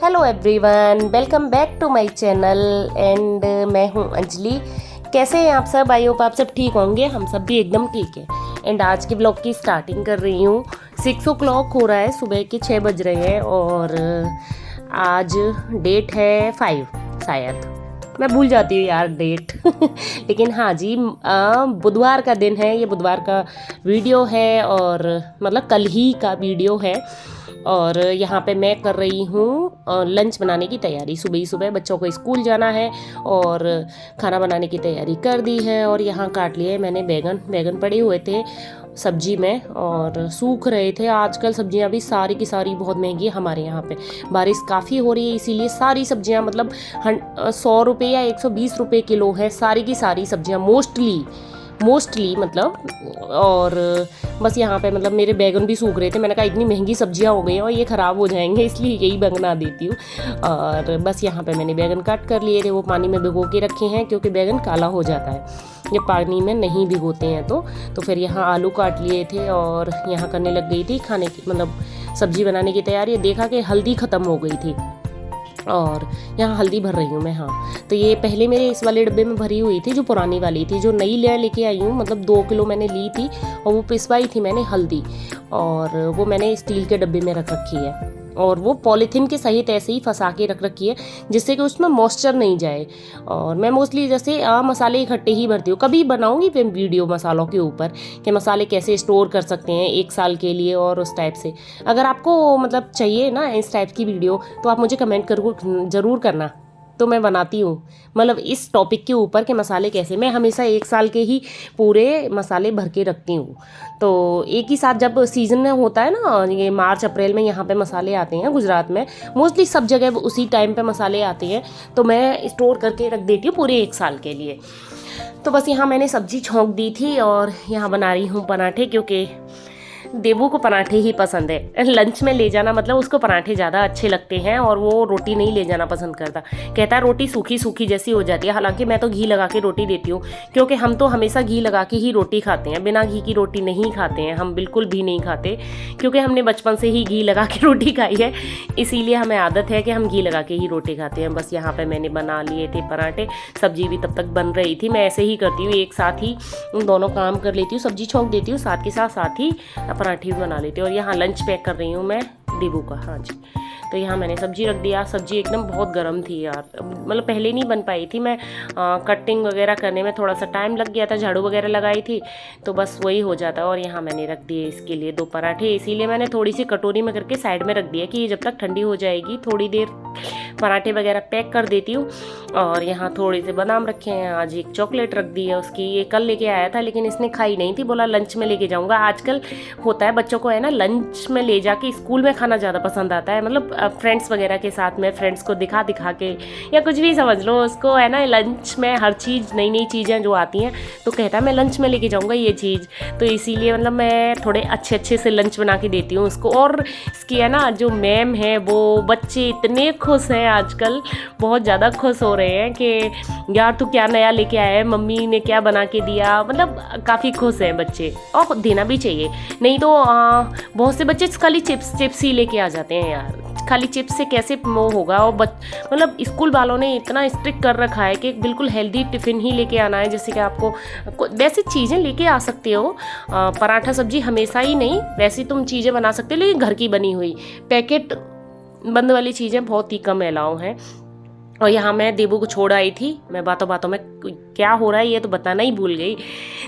Hello everyone, welcome back to my channel and मैं हूं अंजलि। कैसे हैं आप सब? आई होप आप सब ठीक होंगे। हम सब भी एकदम ठीक है। एंड आज के ब्लॉग की स्टार्टिंग कर रही हूँ। 6 o'clock हो रहा है, सुबह के 6 बज रहे हैं और आज डेट है 5 शायद। मैं भूल जाती हूँ यार डेट लेकिन हाँ जी, बुधवार का दिन है। ये बुधवार का वीडियो है और मतलब कल ही का वीडियो है। और यहाँ पे मैं कर रही हूँ लंच बनाने की तैयारी। सुबह ही सुबह बच्चों को स्कूल जाना है और खाना बनाने की तैयारी कर दी है। और यहाँ काट लिए मैंने बैगन पड़े हुए थे सब्जी में और सूख रहे थे। आजकल सब्जियां भी सारी की सारी बहुत महंगी है हमारे यहाँ पे। बारिश काफ़ी हो रही है इसीलिए सारी सब्जियां मतलब 100 रुपये या 120 रुपये किलो है सारी की सारी सब्जियां मोस्टली मतलब। और बस यहाँ पे मतलब मेरे बैगन भी सूख रहे थे। मैंने कहा इतनी महंगी सब्जियां हो गई हैं और ये ख़राब हो जाएंगे, इसलिए यही बना देती हूँ। और बस यहाँ पे मैंने बैगन काट कर लिए थे। वो पानी में भिगो के रखे हैं क्योंकि बैगन काला हो जाता है जब पानी में नहीं भिगोते हैं तो फिर यहाँ आलू काट लिए थे और यहाँ करने लग गई थी खाने की मतलब सब्जी बनाने की तैयारी। देखा कि हल्दी ख़त्म हो गई थी और यहाँ हल्दी भर रही हूँ मैं। हाँ, तो ये पहले मेरे इस वाले डब्बे में भरी हुई थी जो पुरानी वाली थी। जो नई लेके आई हूँ मतलब 2 किलो मैंने ली थी और वो पिसवाई थी मैंने हल्दी, और वो मैंने स्टील के डब्बे में रख रखी है और वो पॉलीथीन के सहित ऐसे ही फंसा के रख रखी है जिससे कि उसमें मॉइस्चर नहीं जाए। और मैं मोस्टली जैसे मसाले इकट्ठे ही भरती हूँ। कभी बनाऊंगी फिर वीडियो मसालों के ऊपर कि मसाले कैसे स्टोर कर सकते हैं 1 साल के लिए और उस टाइप से। अगर आपको मतलब चाहिए ना इस टाइप की वीडियो तो आप मुझे कमेंट ज़रूर करना, तो मैं बनाती हूँ मतलब इस टॉपिक के ऊपर के मसाले कैसे। मैं हमेशा 1 साल के ही पूरे मसाले भर के रखती हूँ। तो एक ही साथ जब सीज़न में होता है ना, ये मार्च अप्रैल में यहाँ पे मसाले आते हैं गुजरात में, मोस्टली सब जगह उसी टाइम पे मसाले आते हैं, तो मैं स्टोर करके रख देती हूँ पूरे 1 साल के लिए। तो बस यहाँ मैंने सब्जी छोंक दी थी और यहाँ बना रही हूँ पराठे, क्योंकि देबू को पराठे ही पसंद है। लंच में ले जाना मतलब उसको पराठे ज़्यादा अच्छे लगते हैं और वो रोटी नहीं ले जाना पसंद करता। कहता है रोटी सूखी सूखी जैसी हो जाती है। हालांकि मैं तो घी लगा के रोटी देती हूँ क्योंकि हम तो हमेशा घी लगा के ही रोटी खाते हैं, बिना घी की रोटी नहीं खाते हैं हम, बिल्कुल भी नहीं खाते, क्योंकि हमने बचपन से ही घी लगा के रोटी खाई है, इसीलिए हमें आदत है कि हम घी लगा के ही रोटी खाते हैं। बस यहाँ पर मैंने बना लिए थे पराठे, सब्जी भी तब तक बन रही थी। मैं ऐसे ही करती हूँ, एक साथ ही दोनों काम कर लेती हूँ, सब्जी छोंक देती हूँ साथ के साथ ही पराठे भी बना लेती हूँ। और यहाँ लंच पैक कर रही हूँ मैं देबू का। हाँ जी, तो यहाँ मैंने सब्जी रख दिया। सब्जी एकदम बहुत गर्म थी यार, मतलब पहले नहीं बन पाई थी। मैं कटिंग वगैरह करने में थोड़ा सा टाइम लग गया था, झाड़ू वगैरह लगाई थी तो बस वही हो जाता। और यहाँ मैंने रख दिए इसके लिए 2 पराठे, इसीलिए मैंने थोड़ी सी कटोरी में करके साइड में रख दिया कि ये जब तक ठंडी हो जाएगी थोड़ी देर पराठे वगैरह पैक कर देती हूँ। और यहाँ थोड़े से बादाम रखे हैं, आज एक चॉकलेट रख दी है उसकी, ये कल लेके आया था लेकिन इसने खाई नहीं थी, बोला लंच में लेके जाऊँगा। आजकल होता है बच्चों को है ना, लंच में ले जाके स्कूल में खाना ज़्यादा पसंद आता है, मतलब फ्रेंड्स वगैरह के साथ में फ्रेंड्स को दिखा के या कुछ भी समझ लो उसको है ना। लंच में हर चीज़ नई चीज़ें जो आती हैं तो कहता है मैं लंच में लेके जाऊँगा ये चीज़, तो इसीलिए मतलब मैं थोड़े अच्छे से लंच बना के देती हूँ उसको। और इसकी है ना जो मैम है वो, बच्चे इतने खुश हैं आजकल, बहुत ज़्यादा खुश हो रहे हैं कि यार तू क्या नया लेके आया है, मम्मी ने क्या बना के दिया, मतलब काफ़ी खुश हैं बच्चे। और देना भी चाहिए, नहीं तो बहुत से बच्चे खाली चिप्स ही लेके आ जाते हैं यार। खाली चिप्स से कैसे वो होगा। और मतलब स्कूल वालों ने इतना स्ट्रिक्ट कर रखा है कि बिल्कुल हेल्दी टिफ़िन ही लेके आना है, जैसे कि आपको वैसे चीज़ें लेके आ सकते हो, पराठा सब्जी हमेशा ही नहीं, वैसे तुम चीज़ें बना सकते हो लेकिन घर की बनी हुई, पैकेट बंद वाली चीज़ें बहुत ही कम अलाउ हैं। और यहाँ मैं देबू को छोड़ आई थी, मैं बातों में क्या हो रहा है ये तो बताना ही भूल गई।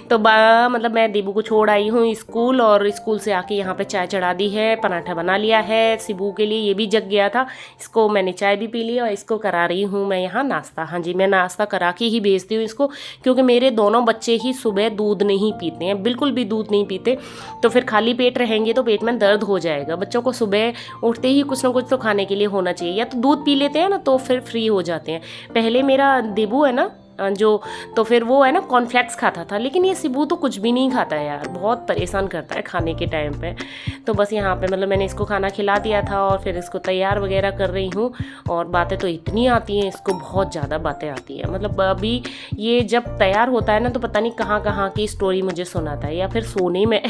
तो मतलब मैं देबू को छोड़ आई हूँ स्कूल, और स्कूल से आके यहाँ पे चाय चढ़ा दी है, पराठा बना लिया है सिबू के लिए, ये भी जग गया था, इसको मैंने चाय भी पी ली और इसको करा रही हूँ मैं यहाँ नाश्ता। हाँ जी, मैं नाश्ता करा के ही भेजती हूँ इसको, क्योंकि मेरे दोनों बच्चे ही सुबह दूध नहीं पीते हैं, बिल्कुल भी दूध नहीं पीते, तो फिर खाली पेट रहेंगे तो पेट में दर्द हो जाएगा। बच्चों को सुबह उठते ही कुछ ना कुछ तो खाने के लिए होना चाहिए, या तो दूध पी लेते हैं ना तो फिर फ्री हो जाते हैं। पहले मेरा देबू है ना, जो, तो फिर वो है ना कॉर्नफ्लेक्स खाता था, लेकिन ये शिबू तो कुछ भी नहीं खाता है यार, बहुत परेशान करता है खाने के टाइम पे। तो बस यहाँ पे मतलब मैंने इसको खाना खिला दिया था और फिर इसको तैयार वगैरह कर रही हूँ। और बातें तो इतनी आती हैं इसको, बहुत ज़्यादा बातें आती हैं। मतलब अभी ये जब तैयार होता है ना तो पता नहीं कहाँ कहाँ की स्टोरी मुझे सुनाता है, या फिर सोने में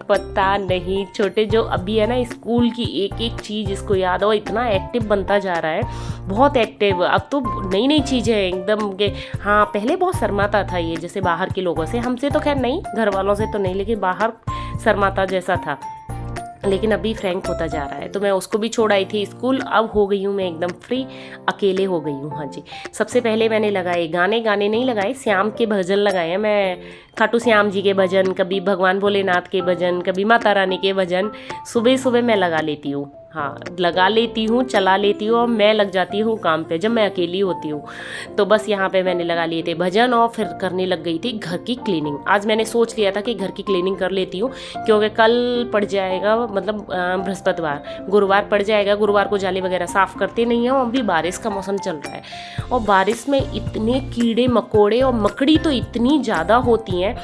पता नहीं। छोटे जो अभी है ना, स्कूल की एक एक चीज़ इसको याद हो, इतना एक्टिव बनता जा रहा है, बहुत एक्टिव। अब तो नई नई चीज़ें एकदम के। हाँ, पहले बहुत शर्माता था ये, जैसे बाहर के लोगों से, हमसे तो खैर नहीं, घर वालों से तो नहीं, लेकिन बाहर शर्माता जैसा था। लेकिन अभी फ्रैंक होता जा रहा है। तो मैं उसको भी छोड़ आई थी स्कूल, अब हो गई हूँ मैं एकदम फ्री, अकेले हो गई हूँ। हाँ जी, सबसे पहले मैंने लगाए गाने नहीं लगाए, श्याम के भजन लगाए हैं मैं, खाटू श्याम जी के भजन, कभी भगवान भोलेनाथ के भजन, कभी माता रानी के भजन, सुबह सुबह मैं लगा लेती हूँ। हाँ, लगा लेती हूँ, चला लेती हूँ और मैं लग जाती हूँ काम पे जब मैं अकेली होती हूँ। तो बस यहाँ पे मैंने लगा लिए थे भजन और फिर करने लग गई थी घर की क्लीनिंग। आज मैंने सोच लिया था कि घर की क्लीनिंग कर लेती हूँ, क्योंकि कल पड़ जाएगा, मतलब बृहस्पतिवार, गुरुवार पड़ जाएगा। गुरुवार को जाले वगैरह साफ़ करते नहीं हैं, और अभी बारिश का मौसम चल रहा है और बारिश में इतने कीड़े मकोड़े और मकड़ी तो इतनी ज़्यादा होती हैं।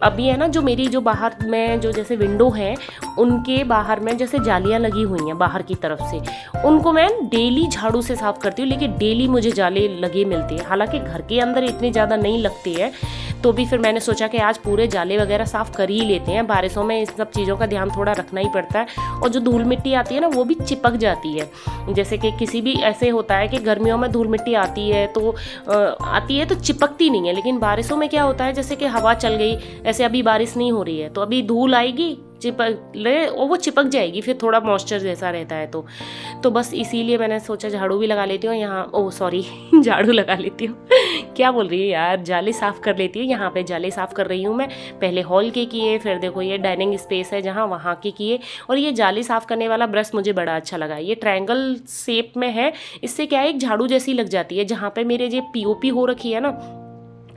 अभी है ना, जो मेरी जो बाहर में जो जैसे विंडो है, उनके बाहर में जैसे जालियाँ लगी हुई हैं बाहर की तरफ से, उनको मैं डेली झाड़ू से साफ़ करती हूँ, लेकिन डेली मुझे जाले लगे मिलते हैं। हालांकि घर के अंदर इतने ज़्यादा नहीं लगते हैं, तो भी फिर मैंने सोचा कि आज पूरे जाले वगैरह साफ़ कर ही लेते हैं। बारिशों में इन सब चीज़ों का ध्यान थोड़ा रखना ही पड़ता है, और जो धूल मिट्टी आती है ना, वो भी चिपक जाती है। जैसे कि किसी भी ऐसे होता है कि गर्मियों में धूल मिट्टी आती है तो चिपकती नहीं है, लेकिन बारिशों में क्या होता है, जैसे कि हवा चल गई, ऐसे अभी बारिश नहीं हो रही है तो अभी धूल आएगी, चिपक ले और वो चिपक जाएगी, फिर थोड़ा मॉइस्चर जैसा रहता है। तो बस इसीलिए मैंने सोचा झाड़ू भी लगा लेती हूँ यहाँ, ओह सॉरी झाड़ू लगा लेती हूँ क्या बोल रही है यार, जाले साफ़ कर लेती हूँ। यहाँ पे जाले साफ़ कर रही हूँ मैं, पहले हॉल के किए, फिर देखो ये डाइनिंग स्पेस है जहाँ, वहाँ के किए। और ये जाले साफ़ करने वाला ब्रश मुझे बड़ा अच्छा लगा, ये ट्रायंगल शेप में है, इससे क्या है, एक झाड़ू जैसी लग जाती है। जहाँ पे मेरे जो पीओपी हो रखी है ना,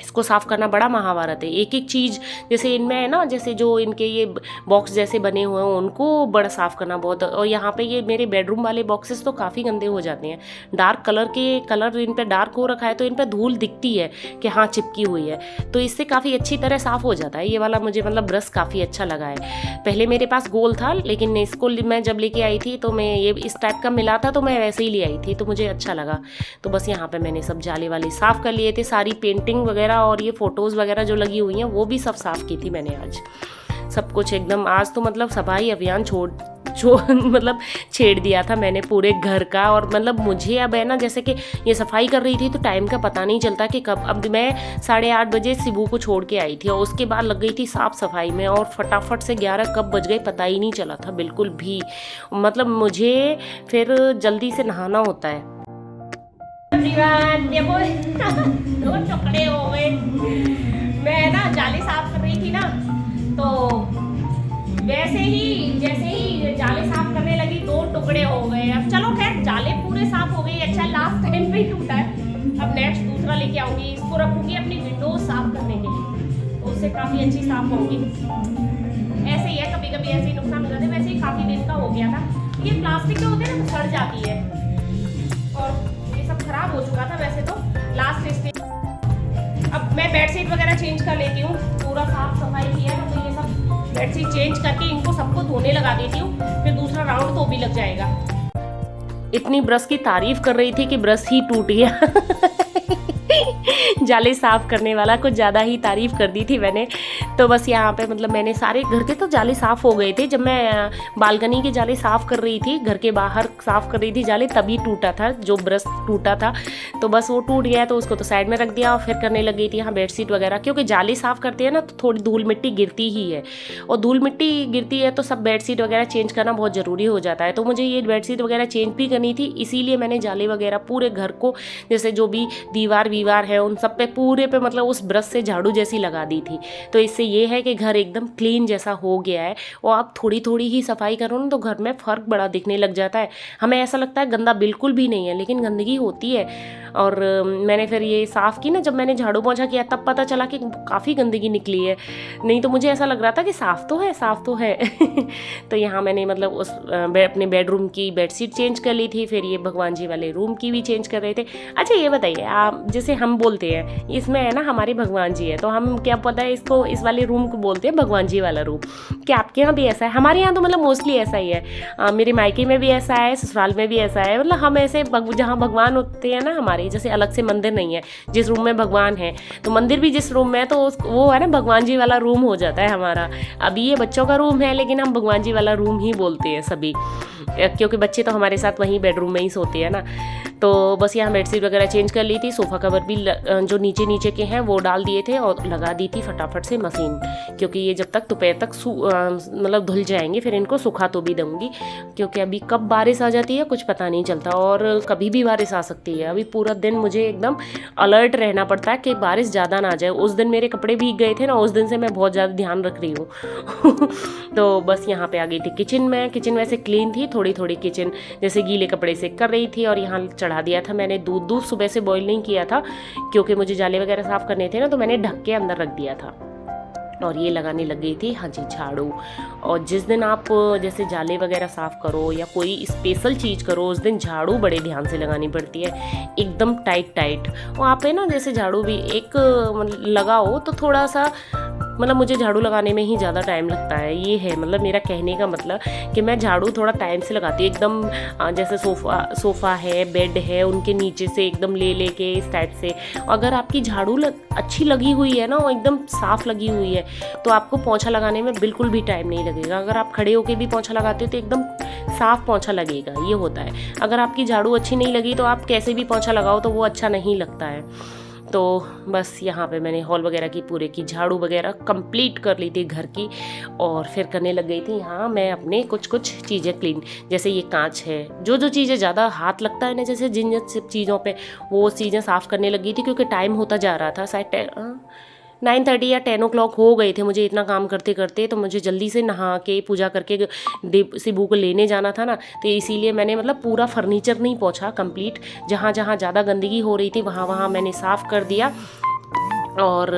इसको साफ़ करना बड़ा महाभारत है। एक एक चीज़ जैसे इनमें है ना, जैसे जो इनके ये बॉक्स जैसे बने हुए हैं, उनको बड़ा साफ़ करना बहुत। और यहाँ पे ये मेरे बेडरूम वाले बॉक्सेस तो काफ़ी गंदे हो जाते हैं, डार्क कलर इन पे डार्क हो रखा है, तो इन पे धूल दिखती है कि हाँ चिपकी हुई है, तो इससे काफ़ी अच्छी तरह साफ़ हो जाता है। ये वाला मुझे मतलब ब्रश काफ़ी अच्छा लगा है। पहले मेरे पास गोल था, लेकिन इसको मैं जब लेके आई थी तो मैं ये इस टाइप का मिला था, तो मैं वैसे ही ले आई थी, तो मुझे अच्छा लगा। तो बस यहाँ पर मैंने सब जाले वाले साफ़ कर लिए थे, सारी पेंटिंग वगैरह और ये फोटोज़ वगैरह जो लगी हुई हैं वो भी सब साफ़ की थी मैंने आज, सब कुछ एकदम। आज तो मतलब सफाई अभियान मतलब छेड़ दिया था मैंने पूरे घर का। और मतलब मुझे अब है ना, जैसे कि ये सफाई कर रही थी तो टाइम का पता नहीं चलता कि कब। अब मैं 8:30 बजे शिबू को छोड़ के आई थी और उसके बाद लग गई थी साफ़ सफाई में, और फटाफट से 11 कब बज गए पता ही नहीं चला था बिल्कुल भी। मतलब मुझे फिर जल्दी से नहाना होता है। देखो दो टुकड़े हो गए। मैं ना जाले साफ कर रही थी ना, तो जैसे ही जाले साफ करने लगी 2 टुकड़े हो गए। अब चलो खैर, जाले पूरे साफ हो गए, अच्छा लास्ट टाइम पे ही टूटा है। अब नेक्स्ट दूसरा लेके आऊंगी, इसको रखूंगी अपनी विंडो साफ करने के लिए, तो उससे काफ़ी अच्छी साफ होगी। ऐसे ही है, कभी कभी ऐसे ही नुकसान हो जाते हैं। वैसे ही काफ़ी दिन का हो गया था, ये प्लास्टिक के होते हैं ना, सड़ जाती है, और खराब हो चुका था वैसे तो लास्ट स्टेज। अब मैं बेडशीट वगैरह चेंज कर लेती हूँ, पूरा साफ सफाई किया है तो ये सब बेडशीट चेंज करके इनको सबको धोने लगा देती हूँ, फिर दूसरा राउंड तो भी लग जाएगा। इतनी ब्रश की तारीफ कर रही थी कि ब्रश ही टूट गया जाले साफ़ करने वाला कुछ ज़्यादा ही तारीफ़ कर दी थी मैंने। तो बस यहाँ पे मतलब मैंने सारे घर के तो जाले साफ़ हो गए थे। जब मैं बालकनी के जाले साफ़ कर रही थी, घर के बाहर साफ़ कर रही थी जाले, तभी टूटा था जो ब्रश टूटा था। तो बस वो टूट गया, तो उसको तो साइड में रख दिया और फिर करने लग गई थी यहाँ बेडशीट वगैरह। क्योंकि जाले साफ़ करते हैं ना तो थोड़ी धूल मिट्टी गिरती ही है, और धूल मिट्टी गिरती है तो सब बेडशीट वगैरह चेंज करना बहुत ज़रूरी हो जाता है। तो मुझे ये बेडशीट वगैरह चेंज भी करनी थी, इसीलिए मैंने जाले वगैरह पूरे घर को, जैसे जो भी दीवार है उन सब पे पूरे पे मतलब उस ब्रश से झाड़ू जैसी लगा दी थी। तो इससे ये है कि घर एकदम क्लीन जैसा हो गया है। और आप थोड़ी थोड़ी ही सफाई करो ना तो घर में फ़र्क बड़ा दिखने लग जाता है। हमें ऐसा लगता है गंदा बिल्कुल भी नहीं है, लेकिन गंदगी होती है। और मैंने फिर ये साफ़ की ना, जब मैंने झाड़ू पोंछा किया तब पता चला कि काफ़ी गंदगी निकली है। नहीं तो मुझे ऐसा लग रहा था कि साफ़ तो है, साफ़ तो है। तो यहाँ मैंने मतलब उस अपने बेडरूम की बेडशीट चेंज कर ली थी, फिर ये भगवान जी वाले रूम की भी चेंज कर रहे थे। अच्छा ये बताइए आप, जैसे हम बोलते हैं इसमें है ना हमारे भगवान जी है, तो हम क्या पता है इसको, इस वाले रूम को बोलते हैं भगवान जी वाला रूम। क्या आपके यहाँ भी ऐसा है? हमारे यहाँ तो मतलब मोस्टली ऐसा ही है। मेरे मायके में भी ऐसा है, ससुराल में भी ऐसा है। मतलब हम ऐसे जहाँ भगवान होते हैं ना हमारे, जैसे अलग से मंदिर नहीं है, जिस रूम में भगवान है तो मंदिर भी जिस रूम में है, तो वो है ना भगवान जी वाला रूम हो जाता है हमारा। अभी ये बच्चों का रूम है, लेकिन हम भगवान जी वाला रूम ही बोलते हैं सभी, क्योंकि बच्चे तो हमारे साथ वहीं बेडरूम में ही सोते हैं ना। तो बस यहाँ बेडशीट वगैरह चेंज कर ली थी, सोफ़ा कवर भी जो नीचे नीचे के हैं वो डाल दिए थे और लगा दी थी फटाफट से मशीन, क्योंकि ये जब तक दोपहर तक मतलब धुल जाएंगे, फिर इनको सुखा तो भी दूँगी, क्योंकि अभी कब बारिश आ जाती है कुछ पता नहीं चलता, और कभी भी बारिश आ सकती है। अभी पूरा दिन मुझे एकदम अलर्ट रहना पड़ता है कि बारिश ज़्यादा ना आ जाए। उस दिन मेरे कपड़े भीग गए थे ना, उस दिन से मैं बहुत ज़्यादा ध्यान रख रही हूँ। तो बस यहाँ पे आ गई थी किचन में। किचन वैसे क्लीन थी, थोड़ी थोड़ी किचन जैसे गीले कपड़े से कर रही थी। और यहाँ चढ़ा दिया था मैंने दूध सुबह से बॉईल नहीं किया था, क्योंकि मुझे जाले वगैरह साफ़ करने थे ना, तो मैंने ढक के अंदर रख दिया था। और ये लगाने लग गई थी, हाँ जी, झाड़ू। और जिस दिन आप जैसे जाले वगैरह साफ़ करो या कोई स्पेशल चीज़ करो, उस दिन झाड़ू बड़े ध्यान से लगानी पड़ती है, एकदम टाइट। और आप है ना जैसे झाड़ू भी एक लगाओ तो थोड़ा सा, मतलब मुझे झाड़ू लगाने में ही ज़्यादा टाइम लगता है। ये है मतलब मेरा कहने का मतलब कि मैं झाड़ू थोड़ा टाइम से लगाती हूँ। एकदम जैसे सोफ़ा है, बेड है, उनके नीचे से एकदम ले के इस टाइप से। अगर आपकी झाड़ू अच्छी लगी हुई है ना, वो एकदम साफ़ लगी हुई है, तो आपको पोंछा लगाने में बिल्कुल भी टाइम नहीं लगेगा। अगर आप खड़े होकर भी पोंछा लगाते हो तो एकदम साफ़ पोंछा लगेगा, ये होता है। अगर आपकी झाड़ू अच्छी नहीं लगी तो आप कैसे भी पोंछा लगाओ तो वो अच्छा नहीं लगता है। तो बस यहाँ पे मैंने हॉल वगैरह की पूरे की झाड़ू वगैरह कंप्लीट कर ली थी घर की, और फिर करने लग गई थी यहाँ मैं अपने कुछ चीज़ें क्लीन। जैसे ये कांच है, जो चीज़ें ज़्यादा हाथ लगता है ना, जैसे जिन चीज़ों पे, वो चीज़ें साफ़ करने लगी थी, क्योंकि टाइम होता जा रहा था। शायद 9:30 या 10 o'clock हो गए थे मुझे इतना काम करते करते। तो मुझे जल्दी से नहा के पूजा करके शिबू को लेने जाना था ना, तो इसीलिए मैंने मतलब पूरा फर्नीचर नहीं पोंछा कंप्लीट। जहाँ जहाँ ज़्यादा गंदगी हो रही थी वहाँ मैंने साफ़ कर दिया। और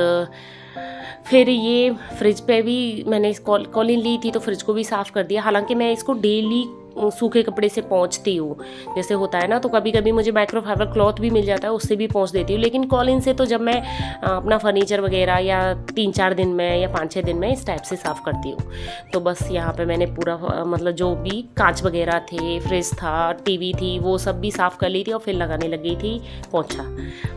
फिर ये फ्रिज पे भी मैंने कॉलिन ली थी, तो फ्रिज को भी साफ़ कर दिया। हालांकि मैं इसको डेली सूखे कपड़े से पोंछती हूँ, जैसे होता है ना, तो कभी कभी मुझे माइक्रोफाइबर क्लॉथ भी मिल जाता है, उससे भी पोंछ देती हूँ। लेकिन कॉलिन से तो जब मैं अपना फर्नीचर वगैरह या 3-4 दिन में या 5-6 दिन में इस टाइप से साफ़ करती हूँ। तो बस यहाँ पे मैंने पूरा मतलब जो भी कांच वगैरह थे, फ्रिज था, टीवी थी, वो सब भी साफ़ कर ली थी। और फिर लगाने लग गई थी पोंछा।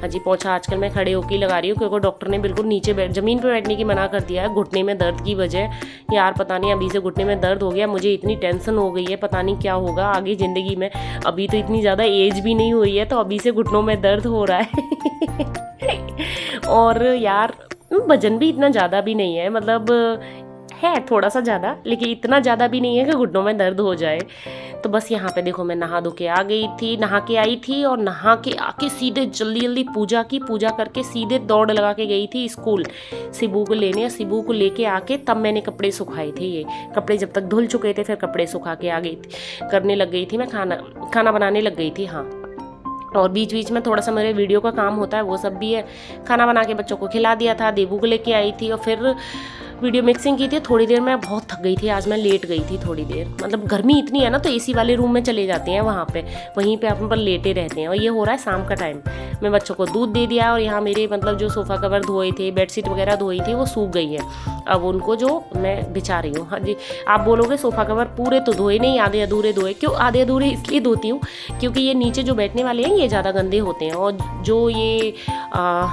हाँ जी, पोंछा आजकल मैं खड़े होकर लगा रही हूँ, क्योंकि डॉक्टर ने बिल्कुल नीचे ज़मीन पर बैठने की मना कर दिया है, घुटने में दर्द की वजह। यार पता नहीं, अभी से घुटने में दर्द हो गया, मुझे इतनी टेंशन हो गई है, पता नहीं क्या होगा आगे ज़िंदगी में। अभी तो इतनी ज़्यादा एज भी नहीं हुई है, तो अभी से घुटनों में दर्द हो रहा है। और यार वजन भी इतना ज़्यादा भी नहीं है, मतलब है थोड़ा सा ज़्यादा, लेकिन इतना ज़्यादा भी नहीं है कि घुटनों में दर्द हो जाए। तो बस यहाँ पे देखो, मैं नहा धो के आ गई थी, नहा के आई थी, और नहा के आके सीधे जल्दी पूजा करके सीधे दौड़ लगा के गई थी स्कूल शिबू को लेने। शिबू को लेके आके तब मैंने कपड़े सुखाए थे। ये कपड़े जब तक धुल चुके थे, फिर कपड़े सुखा के आ गई थी, करने लग गई थी मैं खाना बनाने लग गई थी। हाँ, और बीच बीच में थोड़ा सा मेरे वीडियो का काम होता है, वो सब भी है। खाना बना के बच्चों को खिला दिया था, देबू को लेके आई थी, और फिर वीडियो मिक्सिंग की थी। थोड़ी देर मैं बहुत थक गई थी, आज मैं लेट गई थी थोड़ी देर। मतलब गर्मी इतनी है ना, तो एसी वाले रूम में चले जाते हैं, वहीं पे अपन पर लेटे रहते हैं। और ये हो रहा है शाम का टाइम। मैं बच्चों को दूध दे दिया, और यहाँ मेरे मतलब जो सोफ़ा कवर धोए थे, बेडशीट वगैरह धोई थी, वो सूख गई है। अब उनको जो मैं बिछा रही हूँ। हाँ जी, आप बोलोगे सोफ़ा कवर पूरे तो धोए नहीं, आधे अधूरे धोए। क्यों आधे अधूरे? इसलिए धोती हूँ क्योंकि ये नीचे जो बैठने वाले हैं ये ज़्यादा गंदे होते हैं, और जो ये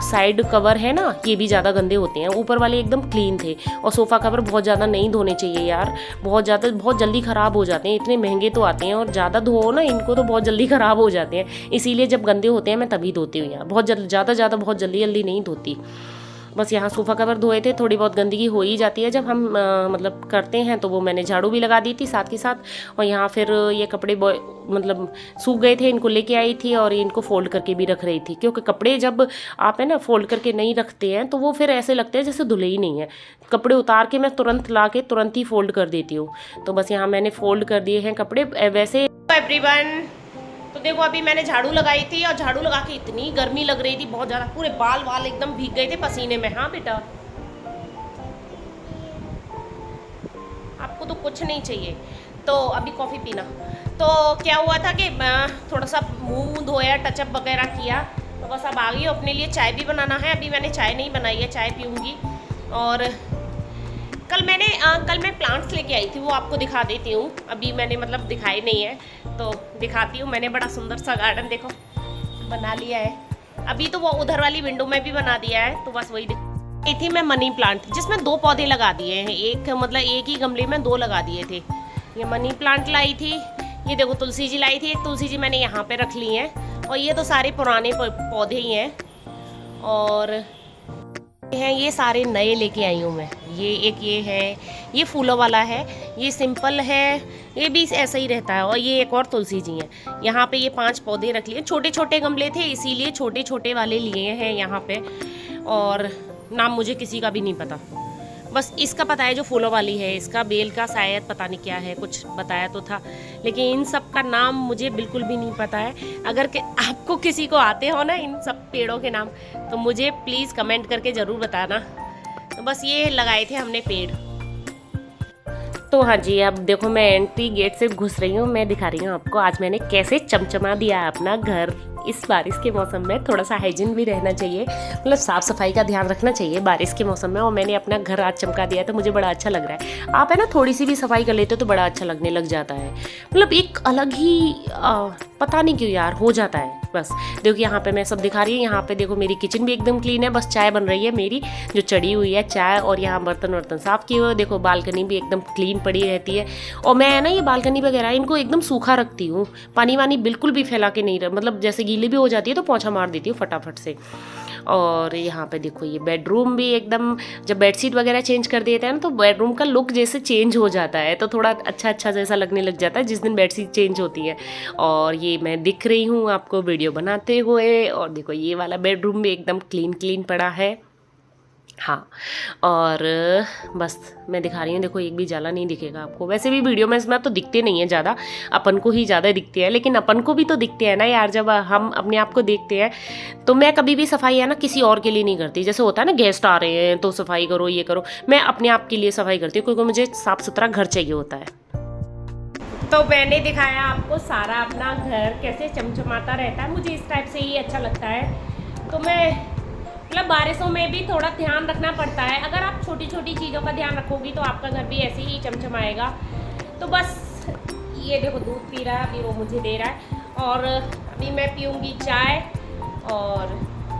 साइड कवर है ना, ये भी ज़्यादा गंदे होते हैं। ऊपर वाले एकदम क्लीन थे। और सोफ़ा कवर बहुत ज़्यादा नहीं धोने चाहिए यार, बहुत जल्दी ख़राब हो जाते हैं। इतने महंगे तो आते हैं, और ज़्यादा धो ना इनको तो बहुत जल्दी ख़राब हो जाते हैं। इसीलिए जब गंदे होते हैं मैं तभी धोती हूँ यार, बहुत ज़्यादा बहुत जल्दी नहीं धोती। बस यहाँ सोफ़ा कवर धोए थे, थोड़ी बहुत गंदगी हो ही जाती है जब हम मतलब करते हैं, तो वो मैंने झाड़ू भी लगा दी थी साथ के साथ। और यहाँ फिर ये कपड़े मतलब सूख गए थे, इनको लेके आई थी और इनको फोल्ड करके भी रख रही थी, क्योंकि कपड़े जब आप है ना फोल्ड करके नहीं रखते हैं तो वो फिर ऐसे लगते हैं जैसे धुले ही नहीं है। कपड़े उतार के मैं तुरंत ला के तुरंत ही फोल्ड कर देती हूँ। तो बस यहाँ मैंने फोल्ड कर दिए हैं कपड़े। वैसे एवरीवन, तो देखो अभी मैंने झाड़ू लगाई थी और झाड़ू लगा के इतनी गर्मी लग रही थी बहुत ज़्यादा, पूरे बाल वाल एकदम भीग गए थे पसीने में। हाँ बेटा, आपको तो कुछ नहीं चाहिए। तो अभी कॉफ़ी पीना। तो क्या हुआ था कि थोड़ा सा मुंह धोया, टचअप वगैरह किया, तो बस अब आ गई हूँ। अपने लिए चाय भी बनाना है। अभी मैंने चाय नहीं बनाई है, चाय पीऊँगी। और कल मैं प्लांट्स लेके आई थी, वो आपको दिखा देती हूँ। अभी मैंने मतलब दिखाई नहीं है तो दिखाती हूँ। मैंने बड़ा सुंदर सा गार्डन देखो बना लिया है। अभी तो वो उधर वाली विंडो में भी बना दिया है, तो बस वही ये थी मैं मनी प्लांट, जिसमें 2 पौधे लगा दिए हैं। एक ही गमले में 2 लगा दिए थे। ये मनी प्लांट लाई थी, ये देखो तुलसी जी लाई थी। एक तुलसी जी मैंने यहाँ पे रख ली हैं, और ये तो सारे पुराने पौधे ही हैं। और ये सारे नए लेके आई हूँ मैं। ये है, ये फूलों वाला है, ये सिंपल है, ये भी ऐसा ही रहता है। और ये एक और तुलसी जी हैं। यहाँ पे ये 5 पौधे रख लिए। छोटे छोटे गमले थे, इसीलिए छोटे छोटे वाले लिए हैं यहाँ पे। और नाम मुझे किसी का भी नहीं पता, बस इसका पता है जो फूलों वाली है। इसका बेल का शायद पता नहीं क्या है, कुछ बताया तो था, लेकिन इन सब का नाम मुझे बिल्कुल भी नहीं पता है। अगर आपको किसी को आते हो ना इन सब पेड़ों के नाम, तो मुझे प्लीज़ कमेंट करके ज़रूर बताना। तो बस ये लगाए थे हमने पेड़। तो हाँ जी, अब देखो मैं एंट्री गेट से घुस रही हूँ। मैं दिखा रही हूँ आपको आज मैंने कैसे चमचमा दिया है अपना घर। इस बारिश के मौसम में थोड़ा सा हाइजीन भी रहना चाहिए, मतलब साफ़ सफाई का ध्यान रखना चाहिए बारिश के मौसम में। और मैंने अपना घर आज चमका दिया, तो मुझे बड़ा अच्छा लग रहा है। आप है ना थोड़ी सी भी सफाई कर लेते हो तो बड़ा अच्छा लगने लग जाता है, मतलब एक अलग ही पता नहीं क्यों यार हो जाता है। बस देखो यहाँ पे मैं सब दिखा रही हूँ। यहाँ पे देखो मेरी किचन भी एकदम क्लीन है, बस चाय बन रही है मेरी जो चढ़ी हुई है चाय। और यहाँ बर्तन वर्तन साफ़ किए हुए। देखो बालकनी भी एकदम क्लीन पड़ी रहती है। और मैं ना ये बालकनी वगैरह इनको एकदम सूखा रखती हूँ, पानी वानी बिल्कुल भी फैला के नहीं मतलब जैसे गीली भी हो जाती है तो पोंछा मार देती हूँ फटाफट से। और यहाँ पे देखो ये बेडरूम भी एकदम, जब बेडशीट वगैरह चेंज कर देते हैं ना तो बेडरूम का लुक जैसे चेंज हो जाता है, तो थोड़ा अच्छा अच्छा जैसा लगने लग जाता है जिस दिन बेडशीट चेंज होती है। और ये मैं दिख रही हूँ आपको वीडियो बनाते हुए। और देखो ये वाला बेडरूम भी एकदम क्लीन क्लीन पड़ा है। हाँ, और बस मैं दिखा रही हूँ। देखो एक भी जाला नहीं दिखेगा आपको। वैसे भी वीडियो में इसमें तो दिखते नहीं है ज़्यादा, अपन को ही ज़्यादा दिखते हैं, लेकिन अपन को भी तो दिखते हैं ना यार। जब हम अपने आप को देखते हैं तो मैं कभी भी सफाई है ना किसी और के लिए नहीं करती। जैसे होता है ना गेस्ट आ रहे हैं तो सफाई करो, ये करो, मैं अपने आप के लिए सफाई करती हूँ, क्योंकि मुझे साफ़ सुथरा घर चाहिए होता है। तो मैंने दिखाया आपको सारा अपना घर कैसे चमचमाता रहता है। मुझे इस टाइप से ही अच्छा लगता है। तो मैं मतलब बारिशों में भी थोड़ा ध्यान रखना पड़ता है। अगर आप छोटी छोटी चीज़ों का ध्यान रखोगी तो आपका घर भी ऐसे ही चमचमाएगा। तो बस ये देखो दूध पी रहा है, अभी वो मुझे दे रहा है। और अभी मैं पीऊँगी चाय। और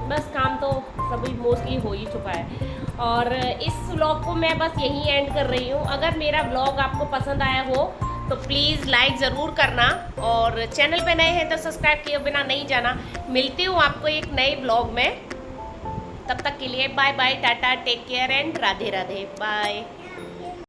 बस काम तो सभी मोस्टली हो ही चुका है। और इस व्लॉग को मैं बस यहीं एंड कर रही हूँ। अगर मेरा व्लॉग आपको पसंद आया हो तो प्लीज़ लाइक ज़रूर करना, और चैनल पे नए हैं तो सब्सक्राइब किए बिना नहीं जाना। मिलती हूँ आपको एक नए व्लॉग में, तब तक के लिए bye bye, tata, take care and Radhe Radhe, bye.